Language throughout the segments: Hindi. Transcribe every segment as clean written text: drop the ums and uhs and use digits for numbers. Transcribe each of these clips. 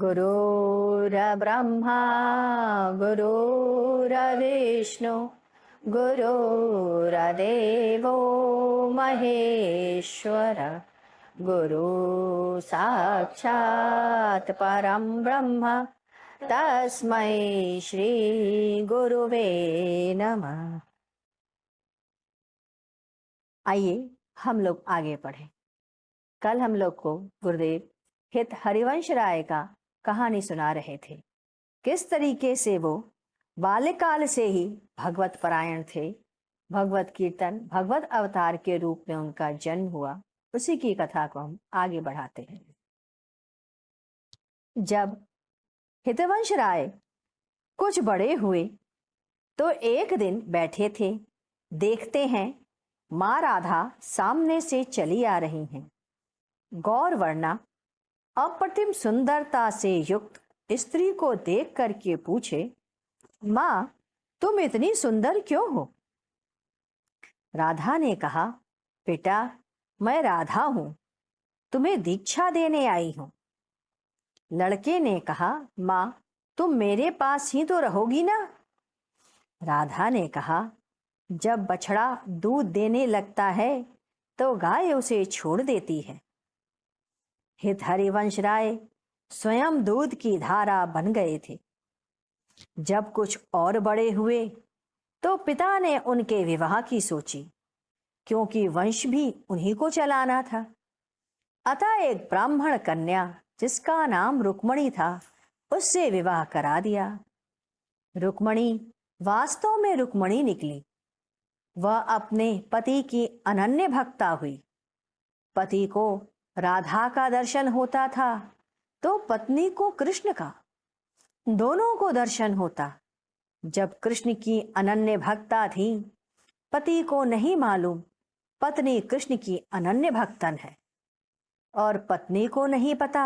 गुरुर्ब्रह्मा गुरुर्विष्णु गुरुर्देवो महेश्वर गुरु साक्षात् परं ब्रह्म तस्मै श्री गुरुवे नमः। आइए हम लोग आगे बढ़ें। कल हम लोग को गुरुदेव हित हरिवंश राय का कहानी सुना रहे थे। किस तरीके से वो बाल्यकाल से ही भगवत परायण थे, भगवत कीर्तन भगवत अवतार के रूप में उनका जन्म हुआ, उसी की कथा को हम आगे बढ़ाते हैं। जब हितवंश राय कुछ बड़े हुए तो एक दिन बैठे थे, देखते हैं माँ राधा सामने से चली आ रही हैं। गौर वर्णा अप्रतिम सुंदरता से युक्त स्त्री को देख करके पूछे, माँ तुम इतनी सुंदर क्यों हो? राधा ने कहा, बेटा मैं राधा हूं, तुम्हें दीक्षा देने आई हूं। लड़के ने कहा, माँ तुम मेरे पास ही तो रहोगी ना? राधा ने कहा, जब बछड़ा दूध देने लगता है तो गाय उसे छोड़ देती है। हित हरिवंश राय स्वयं दूध की धारा बन गए थे। जब कुछ और बड़े हुए तो पिता ने उनके विवाह की सोची, क्योंकि वंश भी उन्हीं को चलाना था। अतः एक ब्राह्मण कन्या जिसका नाम रुक्मणी था, उससे विवाह करा दिया। रुक्मणी वास्तव में रुक्मणी निकली। वह अपने पति की अनन्य भक्ता हुई। पति को राधा का दर्शन होता था तो पत्नी को कृष्ण का, दोनों को दर्शन होता। जब कृष्ण की अनन्य भक्ता थी, पति को नहीं मालूम पत्नी कृष्ण की अनन्य भक्तन है, और पत्नी को नहीं पता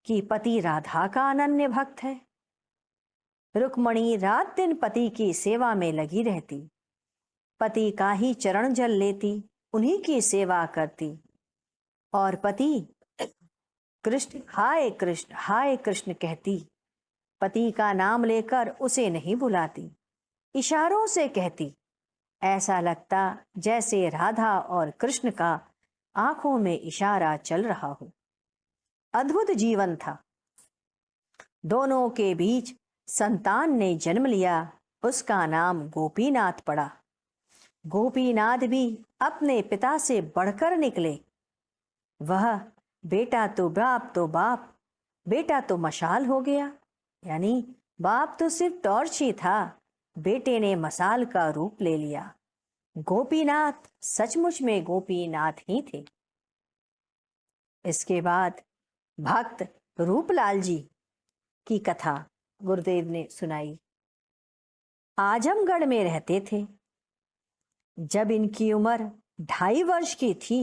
कि पति राधा का अनन्य भक्त है। रुक्मणी रात दिन पति की सेवा में लगी रहती, पति का ही चरण जल लेती, उन्हीं की सेवा करती, और पति कृष्ण हाय कृष्ण कहती। पति का नाम लेकर उसे नहीं बुलाती, इशारों से कहती। ऐसा लगता जैसे राधा और कृष्ण का आंखों में इशारा चल रहा हो। अद्भुत जीवन था। दोनों के बीच संतान ने जन्म लिया, उसका नाम गोपीनाथ पड़ा। गोपीनाथ भी अपने पिता से बढ़कर निकले। वह बेटा तो बाप, बेटा तो मशाल हो गया। यानी बाप तो सिर्फ टॉर्च ही था, बेटे ने मसाल का रूप ले लिया। गोपीनाथ सचमुच में गोपीनाथ ही थे। इसके बाद भक्त रूपलाल जी की कथा गुरुदेव ने सुनाई। आजमगढ़ में रहते थे। जब इनकी उम्र 2.5 वर्ष की थी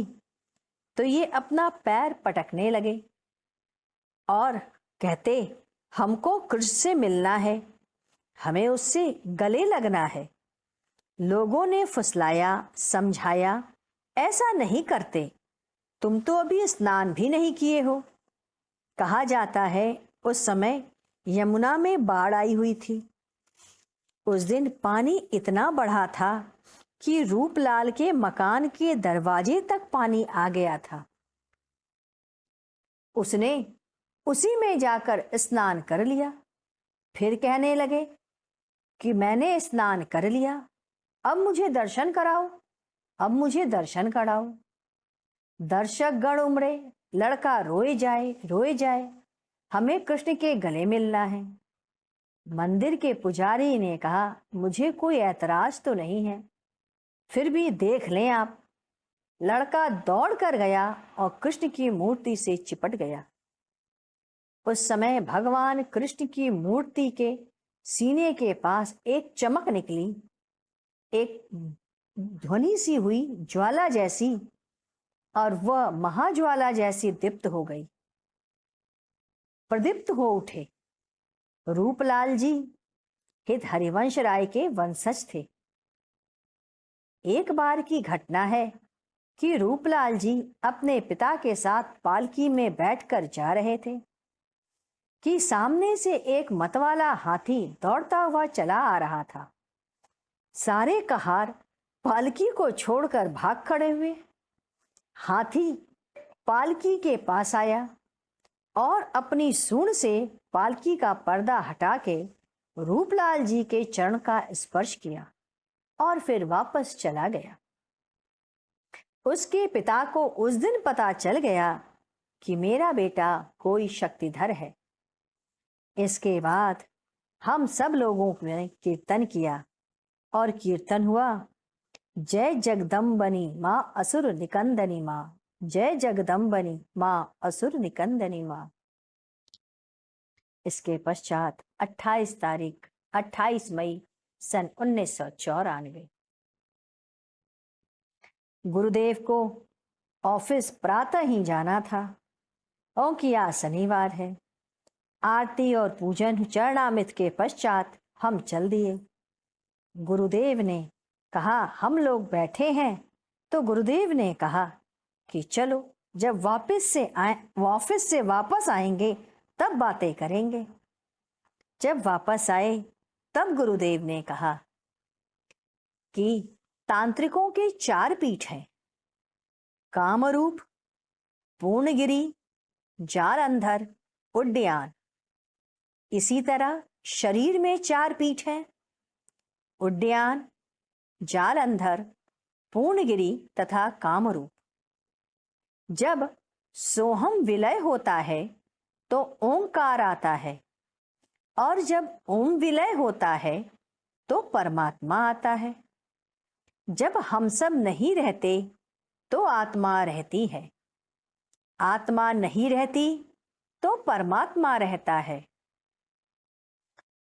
तो ये अपना पैर पटकने लगे और कहते, हमको कृष्ण से मिलना है, हमें उससे गले लगना है। लोगों ने फुसलाया, समझाया, ऐसा नहीं करते, तुम तो अभी स्नान भी नहीं किए हो। कहा जाता है उस समय यमुना में बाढ़ आई हुई थी। उस दिन पानी इतना बढ़ा था कि रूपलाल के मकान के दरवाजे तक पानी आ गया था। उसने उसी में जाकर स्नान कर लिया। फिर कहने लगे कि मैंने स्नान कर लिया, अब मुझे दर्शन कराओ, अब मुझे दर्शन कराओ। दर्शक गण उमड़े, लड़का रोए जाए, हमें कृष्ण के गले मिलना है। मंदिर के पुजारी ने कहा, मुझे कोई ऐतराज तो नहीं है, फिर भी देख लें आप। लड़का दौड़ कर गया और कृष्ण की मूर्ति से चिपट गया। उस समय भगवान कृष्ण की मूर्ति के सीने के पास एक चमक निकली, एक ध्वनि सी हुई ज्वाला जैसी, और वह महाज्वाला जैसी दीप्त हो गई, प्रदीप्त हो उठे। रूपलाल जी हित हरिवंश राय के वंशज थे। एक बार की घटना है कि रूपलाल जी अपने पिता के साथ पालकी में बैठकर जा रहे थे। कि सामने से एक मतवाला हाथी दौड़ता हुआ चला आ रहा था। सारे कहार पालकी को छोड़कर भाग खड़े हुए। हाथी पालकी के पास आया और अपनी सूंड से पालकी का पर्दा हटा के रूपलाल जी के चरण का स्पर्श किया और फिर वापस चला गया। उसके पिता को उस दिन पता चल गया कि मेरा बेटा कोई शक्तिधर है। इसके बाद हम सब लोगों ने कीर्तन किया और कीर्तन हुआ, जय जगदम्बनी माँ असुर निकंदनी माँ, जय जगदम्बनी माँ असुर निकंदनी माँ। इसके पश्चात 28 मई सन 1994 गुरुदेव को ऑफिस प्रातः ही जाना था क्योंकि आज शनिवार है। आरती और पूजन चरणामृत के पश्चात हम चल दिए। गुरुदेव ने कहा हम लोग बैठे हैं, तो गुरुदेव ने कहा कि चलो जब ऑफिस से वापस आएंगे तब बातें करेंगे। जब वापस आए तब गुरुदेव ने कहा कि तांत्रिकों के 4 पीठ हैं, कामरूप, पूर्णगिरी, जालंधर, उड्डयन। इसी तरह शरीर में 4 पीठ हैं, उड्डयन, जालंधर, पूर्णगिरी तथा कामरूप। जब सोहम विलय होता है तो ओंकार आता है, और जब ओम विलय होता है तो परमात्मा आता है। जब हम सब नहीं रहते तो आत्मा रहती है, आत्मा नहीं रहती तो परमात्मा रहता है।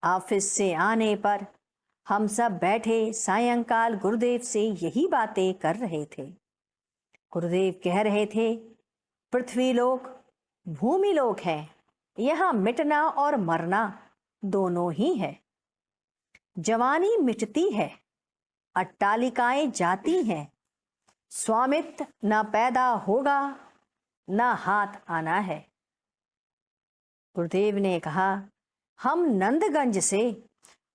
ऑफिस से आने पर हम सब बैठे सायंकाल गुरुदेव से यही बातें कर रहे थे। गुरुदेव कह रहे थे, पृथ्वी लोक भूमि लोक है, यहाँ मिटना और मरना दोनों ही है। जवानी मिटती है, अट्टालिकाएं जाती हैं, स्वामित्व न पैदा होगा न हाथ आना है। गुरुदेव ने कहा हम नंदगंज से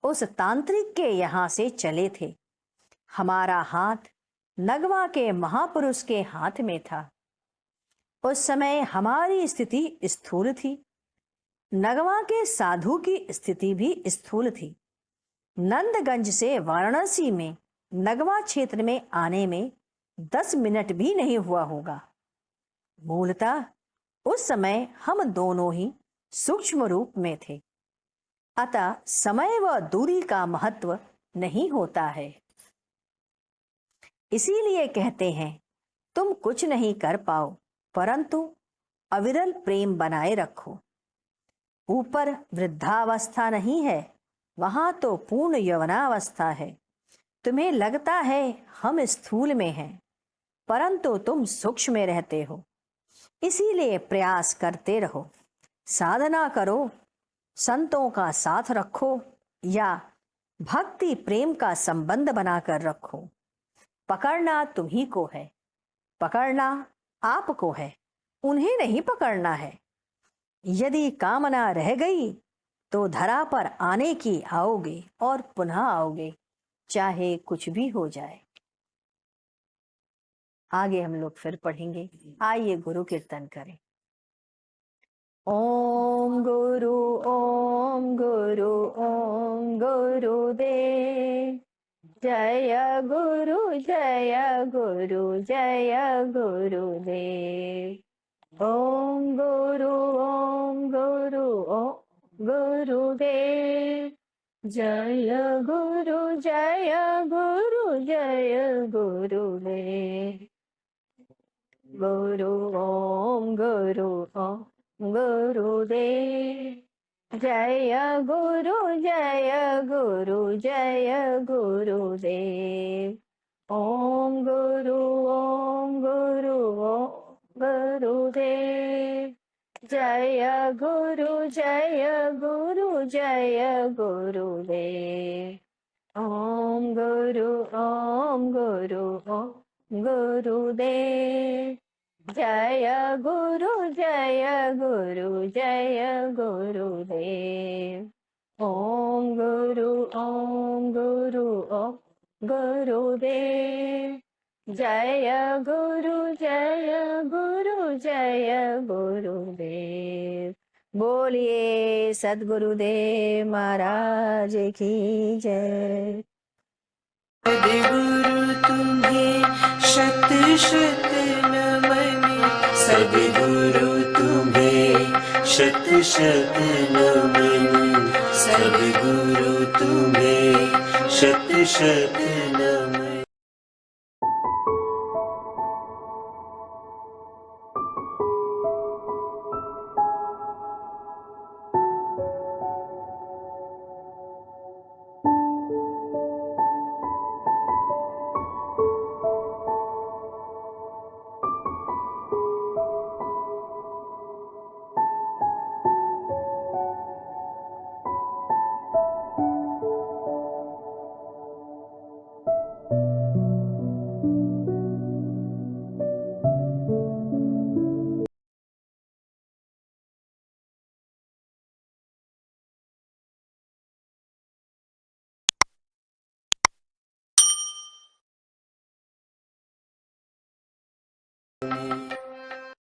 उस तांत्रिक के यहाँ से चले थे। हमारा हाथ नगवा के महापुरुष के हाथ में था। उस समय हमारी स्थिति स्थूल थी, नगवा के साधु की स्थिति भी स्थूल थी। नंदगंज से वाराणसी में नगवा क्षेत्र में आने में 10 मिनट भी नहीं हुआ होगा। मूलतः उस समय हम दोनों ही सूक्ष्म रूप में थे, अतः समय व दूरी का महत्व नहीं होता है। इसीलिए कहते हैं तुम कुछ नहीं कर पाओ, परंतु अविरल प्रेम बनाए रखो। ऊपर वृद्धावस्था नहीं है, वहां तो पूर्ण यौवनावस्था है। तुम्हें लगता है हम स्थूल में हैं, परंतु तुम सूक्ष्म में रहते हो। इसीलिए प्रयास करते रहो, साधना करो, संतों का साथ रखो या भक्ति प्रेम का संबंध बनाकर रखो। पकड़ना तुम्ही को है, पकड़ना आपको है, उन्हें नहीं पकड़ना है। यदि कामना रह गई तो धरा पर आने की आओगे और पुनः आओगे, चाहे कुछ भी हो जाए। आगे हम लोग फिर पढ़ेंगे। आइए गुरु कीर्तन करें। ओम गुरु ओम गुरु ओम गुरुदेव, जय गुरु जय गुरु जय गुरुदेव। ओम गुरु ओम गुरु ओम गुरुदेव, जय गुरु जय गुरु जय गुरुदेव। गुरु ओम गुरुदेव, जय गुरु जय गुरु जय गुरुदेव। ओम गुरु ओम गुरुदेव, जय गुरु जय गुरु जय गुरुदेव। ओम गुरु ओम गुरुदेव, जय गुरु जय गुरु जय गुरुदेव। ओम गुरु ओम गुरुदेव। जय गुरु जय गुरु जय गुरुदेव। बोलिए सद्गुरुदेव महाराज की जय। सद्गुरु तुम्हें शत शत नमन। सद्गुरु तुम्हें शत शत नमन। सद्गुरु तुम्हें शत शत नमन।